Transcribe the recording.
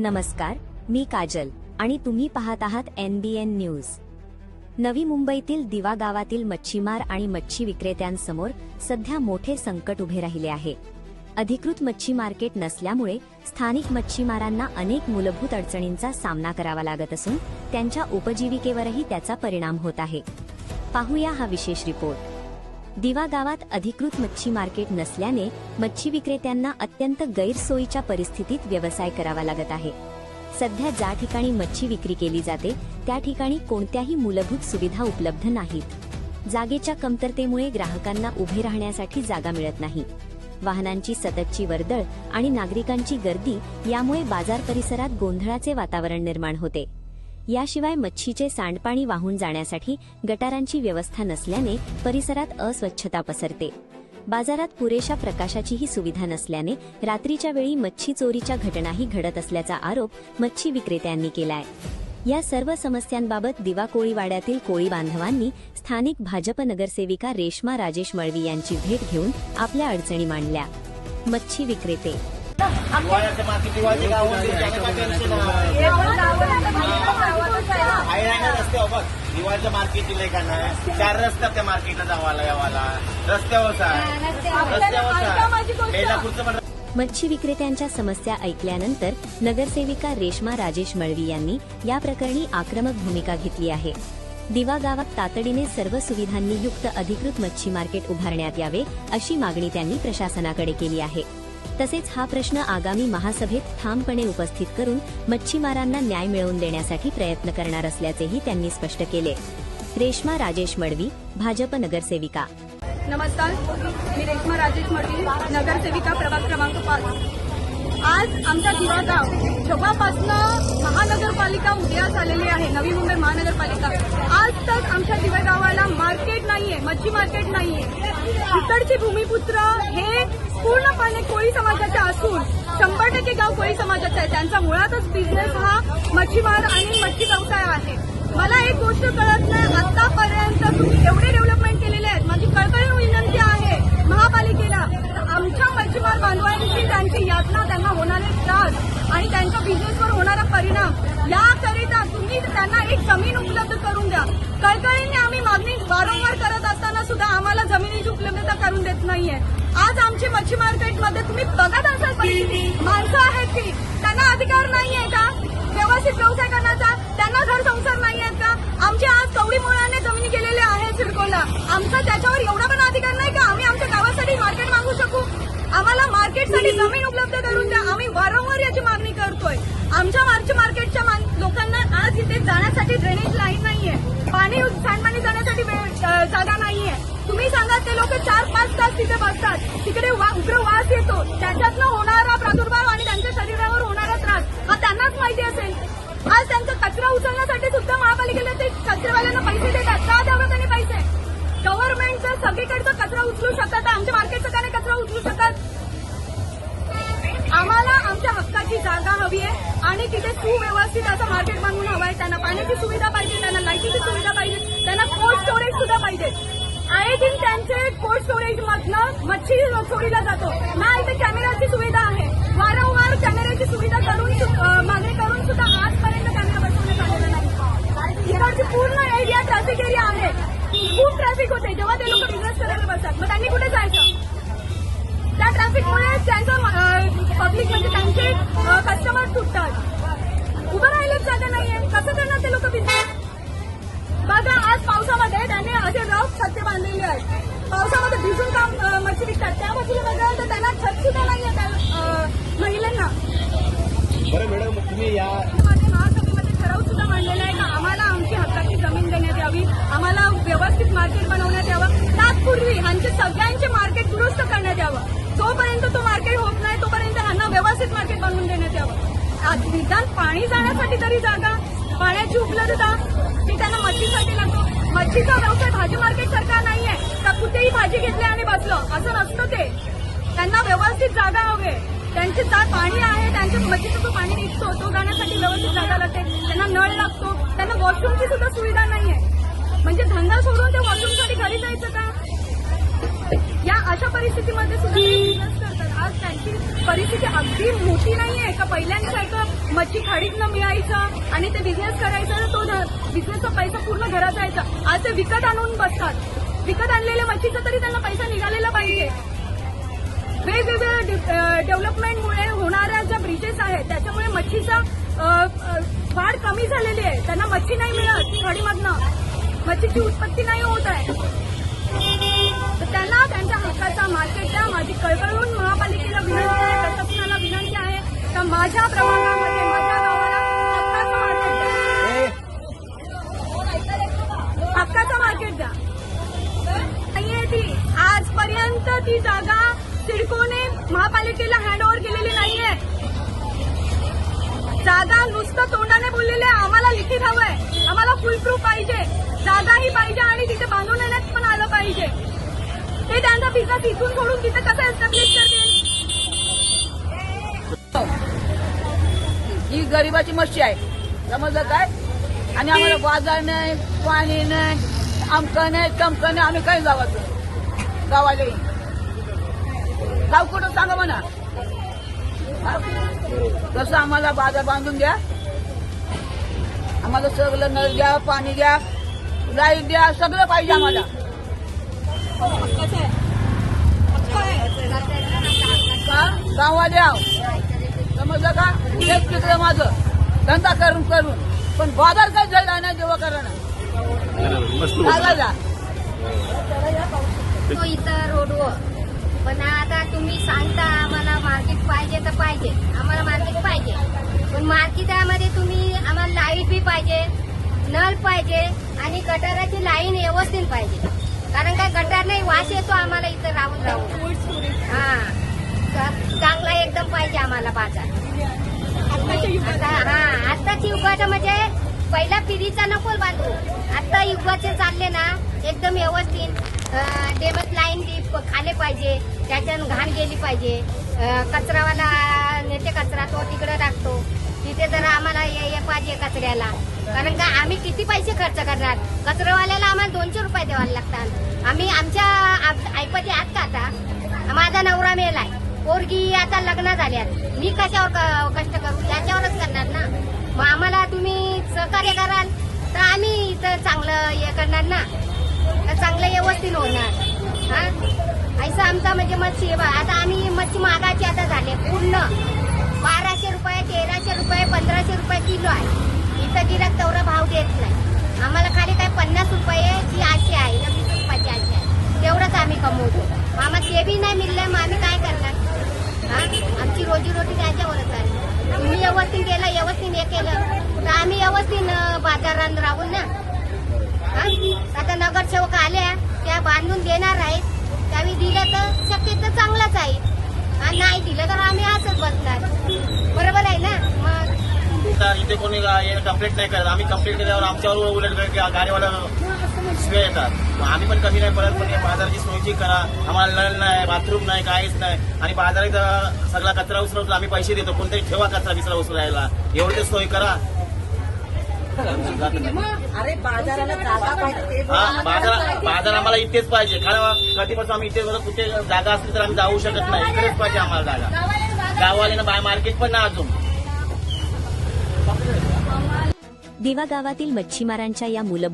नमस्कार, मी काजल आणि तुम्ही पाहत आहात NBN न्यूज। नवी मुंबईतील दिवा गावातील मच्छीमार आणि मच्छी विक्रेत्यांसमोर सध्या मोठे संकट उभे राहिले आहे। अधिकृत मच्छी मार्केट नसल्यामुळे स्थानिक मच्छीमारांना अनेक मूलभूत अडचणींचा सामना करावा लागत असून त्यांच्या उपजीविकेवरही त्याचा परिणाम होत आहे। पाहूया हा विशेष रिपोर्ट। दिवा गावात अधिकृत मच्छी मार्केट नसल्याने मच्छी विक्रेत्यांना अत्यंत गैरसोयीच्या परिस्थितीत व्यवसाय करावा लागत आहे। सध्या ज्या ठिकाणी मच्छी विक्री केली जाते त्या ठिकाणी कोणत्याही मूलभूत सुविधा उपलब्ध नाहीत। जागेच्या कमतरतेमुळे ग्राहकांना उभे राहण्यासाठी जागा मिळत नाही। वाहनांची सततची वर्दळ आणि नागरिकांची गर्दी यामुळे बाजार परिसरात गोंधळाचे वातावरण निर्माण होते। याशिवाय मच्छीचे सांडपाणी वाहून जाण्यासाठी गटारांची व्यवस्था नसल्याने परिसरात अस्वच्छता पसरते। बाजारात पुरेशा प्रकाशाचीही सुविधा नसल्याने रात्रीच्या वेळी मच्छी चोरीच्या घटनाही घडत असल्याचा आरोप मच्छी विक्रेत्यांनी केलाय। या सर्व समस्यांबाबत दिवा कोळीवाड्यातील कोळी बांधवांनी स्थानिक भाजप नगरसेविका रेश्मा राजेश मळवी यांची भेट घेऊन आपल्या अडचणी मांडल्या। मच्छी विक्रेते दिवाळीचं मार्केट दिलंय का नाही? 4 रस्ता त्या मार्केटला जावाला यावाला रस्त्यावर मच्छी विक्रेत्यांच्या समस्या ऐकल्यानंतर नगरसेविका रेश्मा राजेश मळवी यांनी या प्रकरणी आक्रमक भूमिका घेतली आहे। दिवा गावात तातडीने सर्व सुविधांनी युक्त अधिकृत मच्छी मार्केट उभारण्यात यावे अशी मागणी त्यांनी प्रशासनाकडे केली आहे। तसेच हा प्रश्न आगामी महासभेत ठामपणे उपस्थित करून मच्छीमारांना न्याय मिळवून देण्यासाठी प्रयत्न करणार असल्याचेही त्यांनी स्पष्ट केले। रेश्मा राजेश मळवी, भाजप नगरसेविका। नमस्कार, मी रेश्मा राजेश मळवी, नगरसेविका प्रभाग क्रमांक 5। आज आमचा दिवा गाव जेव्हापासून महानगरपालिका उदयास आलेली आहे, नवी मुंबई महानगरपालिका, आज तक आमच्या दिवा गावाला मार्केट नाहीये, मच्छी मार्केट नाहीये। इकडचे भूमिपुत्र हे पूर्णपणे कोळी समाजाचे असून 100% गाव कोळी समाजाचा आहे। त्यांचा मुळातच बिझनेस हा मच्छीमार आणि मच्छी व्यवसाय आहे। मला एक गोष्ट कळत नाही, आतापर्यंत तुम्ही एवढे डेव्हलपमेंट केलेले आहेत। माझी कळकळीने विनंती आहे महापालिकेला, आमच्या मच्छीमार बांधवांची त्यांची यातना, त्यांना होणारे त्रास आणि त्यांच्या बिझनेसवर होणारा परिणाम याकरिता तुम्ही त्यांना एक जमीन उपलब्ध करून द्या। कळकळीने आम्ही मागणी वारंवार करत असताना सुद्धा आम्हाला जमिनीची उपलब्धता करून देत नाहीये। आज आमची मच्छी मार्केटमध्ये तुम्ही बघत असाल परिस्थिती, माणसं आहेत की त्यांना अधिकार नाहीये का व्यवस्थित व्यवसाय करण्याचा? त्यांना घर संसार नाहीयेत का? आमचे आज कवडी मुळाने जमिनी गेलेले आहेत सिडकोला, आमचा त्याच्यावर एवढा पण अधिकार नाही का आम्ही आमच्या गावासाठी मार्केट मागू शकू? आम्हाला मार्केटसाठी जमीन उपलब्ध करून द्या। आम्ही वारंवार याची मागणी करतोय। आमच्या मार्केटच्या लोकांना आज इथे जाण्यासाठी ड्रेनेज लाईन नाहीये, पाणी सांडपाणी जाण्यासाठी जागा नाहीये। तुम्ही सांगा, ते लोक 4-5 तास तिथे बसतात, तिकडे उग्र वास येतो, त्याच्यातनं होणारा प्रादुर्भाव आणि त्यांच्या शरीरावर होणारा त्रास हा त्यांनाच माहिती असेल। आज त्यांचा कचरा उचलण्यासाठी सुद्धा महापालिकेला ते कचरेवाल्यांना पैसे देतात, का द्यावे त्यांनी पैसे? गव्हर्नमेंटचा सगळीकडचा कचरा उचलू शकतात, आमच्या मार्केटचा का नाही कचरा उचलू शकत? आम्हाला आमच्या हक्काची जागा हवी आहे आणि तिथे सुव्यवस्थित असं मार्केट बांधून हवं आहे। त्यांना पाण्याची सुविधा पाहिजे, त्यांना लाईटीची सुविधा पाहिजे, त्यांना कोल्ड स्टोरेज सुद्धा पाहिजे। आय थिंक त्यांचे कोल्ड स्टोरेज मधनं मच्छी चोरीला जातो ना, इथे कॅमेराची सुविधा आहे। वारंवार कॅमेऱ्याची सुविधा करून मागणी करून सुद्धा आजपर्यंत कॅमेरा बसवण्यात आलेला नाही। इकडची पूर्ण एरिया ट्रॅफिक एरिया आहे, खूप ट्रॅफिक होते जेव्हा ते लोक बिझनेस करायला बसतात। मग त्यांनी कुठे जायचं? त्या ट्रॅफिकमुळे त्यांचं पब्लिक म्हणजे त्यांचे कस्टमर सुटतात, उभं राहिलेच जागा नाहीये, कसं करणार ते लोक बिझनेस? बघा, आज पावसामध्ये त्यांनी असे रफ छत्ते बांधलेले आहेत, पावसामध्ये भिजून काम मच्छी विकतात। त्या बाजूला बघा तर त्यांना छत सुद्धा नाहीये त्या महिलांना। बरं मॅडम, तुम्ही या महासभेमध्ये ठराव सुद्धा मांडलेला आहे का आम्हाला आमची हक्काची जमीन देण्यात यावी, आम्हाला व्यवस्थित मार्केट बनवण्यात यावं, तत्पूर्वी ह्यांचे सगळ्यांचे मार्केट दुरुस्त करण्यात यावं। जोपर्यंत तो मार्केट होत नाही तोपर्यंत ह्यांना व्यवस्थित मार्केट बनवून देण्यात यावं। निदान पाणी जाण्यासाठी तरी जागा, पाण्याची उपलब्धता ती त्यांना मच्छीसाठी लागतो। मच्छीचा व्यवसाय भाजी मार्केट सारखा नाहीये का कुठेही भाजी घेतली आणि बसलं, असं नसतं ते। त्यांना व्यवस्थित जागा हवी, त्यांचे पाणी आहे, त्यांच्या मच्छीचं जो पाणी निघतो तो जाण्यासाठी व्यवस्थित जागा लागते, त्यांना नळ लागतो, त्यांना वॉशरूमची सुद्धा सुविधा नाहीये। म्हणजे धंदा सोडून ते वॉशरूमसाठी घरी जायचं का? या अशा परिस्थितीमध्ये सुद्धा बिझनेस करतात। आज त्यांची परिस्थिती अगदी मोठी नाहीये का पहिल्यांसारखं मच्छी खाडीतनं मिळायचं आणि ते बिझनेस करायचं आणि तो बिझनेसचा पैसा पूर्ण घरात जायचा. आज ते विकत आणून बसतात. विकत आणलेल्या मच्छीचा तरी त्यांना पैसा निघालेला पाहिजे. वेगवेगळ्या डेव्हलपमेंटमुळे होणाऱ्या ज्या ब्रिजेस आहेत त्याच्यामुळे मच्छीचा वाढ कमी झालेली आहे. त्यांना मच्छी नाही मिळत खाडीमधनं, मच्छीची उत्पत्ती नाही होत आहे. तर त्यांना त्यांच्या हक्काचा मार्केट द्या. माझी कळकळून महापालिकेला विनंती आहे, प्रशासनाला विनंती आहे का माझ्या प्रभागामध्ये माझ्या गावाला हक्काचं मार्केट द्या. हक्काचं मार्केट द्या. नाहीये ती आजपर्यंत ती जागा सिडकोने महापालिकेला हँडओव्हर केलेली नाहीये. जागा नुसतं तोंडाने बोललेले आम्हाला लिखित हवंय. आम्हाला फुल प्रूफ पाहिजे. जागाही पाहिजे आणि तिथे बांधून येण्यात पण आलं पाहिजे. ते त्यांचा बिझनेस इथून सोडून तिथे कसं एस्टॅब्लिश करतील. ही गरिबाची मच्छी आहे, समजलं काय? आणि आम्हाला बाजार नाही, पाणी नाही, आमकं नाही, चमकं नाही. आम्ही काय जावाचं गावाले गाव कुठं सांगा म्हणा. तसं आम्हाला बाजार बांधून द्या. आम्हाला सगळं नळ द्या, पाणी द्या, लाईट द्या, सगळं पाहिजे आम्हाला. गावाले आव, समजलं का? एक तिकडे माझं धंदा करून करून पण बाजार काय झाला नाही जेव्हा करणं तो इथं रोडवर. पण आता तुम्ही सांगता आम्हाला मार्केट पाहिजे तर पाहिजे, आम्हाला मार्केट पाहिजे. पण मार्केटामध्ये तुम्ही आम्हाला लाईट बी पाहिजे, नळ पाहिजे आणि गटाराची लाईन व्यवस्थित पाहिजे. कारण काय गटार नाही, वास येतो आम्हाला इथं राहून राहून. हा, चांगला एकदम पाहिजे आम्हाला बाजार. आत्ताची युगाचं म्हणजे पहिला पिढीचा नको बांधू. आता युगाचे चालले ना एकदम व्यवस्थित. डेमत लाईन खाले पाहिजे, त्याच्यानं घाण गेली पाहिजे. कचरावाला नेते कचरा तो तिकडे टाकतो. तिथे जरा आम्हाला हे पाहिजे कचऱ्याला. कारण का आम्ही किती पैसे खर्च करणार. कचरावाल्याला आम्हाला 200 रुपये द्यावे लागतात. आम्ही आमच्या ऐपती आहात का? आता माझा नवरा मेलाय, पोरगी आता लग्न झाल्यात, मी कशावर कष्ट करू? याच्यावरच करणार ना. मग आम्हाला तुम्ही सहकार्य कराल तर आम्ही इथं चांगलं हे करणार ना, चांगलं व्यवस्थित होणार. हा, असं आमचा म्हणजे मच्छी. आता आम्ही मच्छी महागाची आता झाले पूर्ण 1200 रुपये, 1300 रुपये, 1500 रुपये किलो आहे. इथं गिराक तेवढा भाव देत नाही आम्हाला. खाली काय 50 रुपयेची आशी आहे, 20 रुपयाची आशी आहे. तेवढंच आम्ही कमवतो. आम्हाला ते बी नाही मिळलं मग आम्ही काय करणार? हा, आमची रोजीरोटी त्याच्यावरच आहे. तुम्ही व्यवस्थित केलं, व्यवस्थित हे केलं तर आम्ही व्यवस्थित बाजारात राहून ना. आता नगरसेवक आल्या त्या बांधून देणार आहेत. त्यावेळी दिलं तर शक्यतो चांगलंच आहे, आणि नाही दिलं तर आम्ही असंच बसणार. बरोबर आहे ना. मग इथे कोणी कंप्लेंट नाही करत. आम्ही कंप्लेंट केल्यावर आमच्यावर उलट गाडीवाला शिवाय येतात. आम्ही पण कमी नाही पडत. पण बाजाराची सोयची करा. आम्हाला नळ नाही, बाथरूम नाही, काहीच नाही. आणि बाजारात सगळा कचरा उचलतो, आम्ही पैसे देतो. कोणतरी ठेवा कचरा बिचरा उचलायला, एवढी सोय करा. अरे बाजाराला जागा पाहिजे. हा, बाजार आम्हाला इथेच पाहिजे. कारण कधीपासून आम्ही इथे कुठे जागा असली तर आम्ही जाऊ शकत नाही. इकडेच पाहिजे आम्हाला जागा. गाववाले ना मार्केट पण ना अजून. दिवा गावातील मच्छीमारांच्या या मूलभूत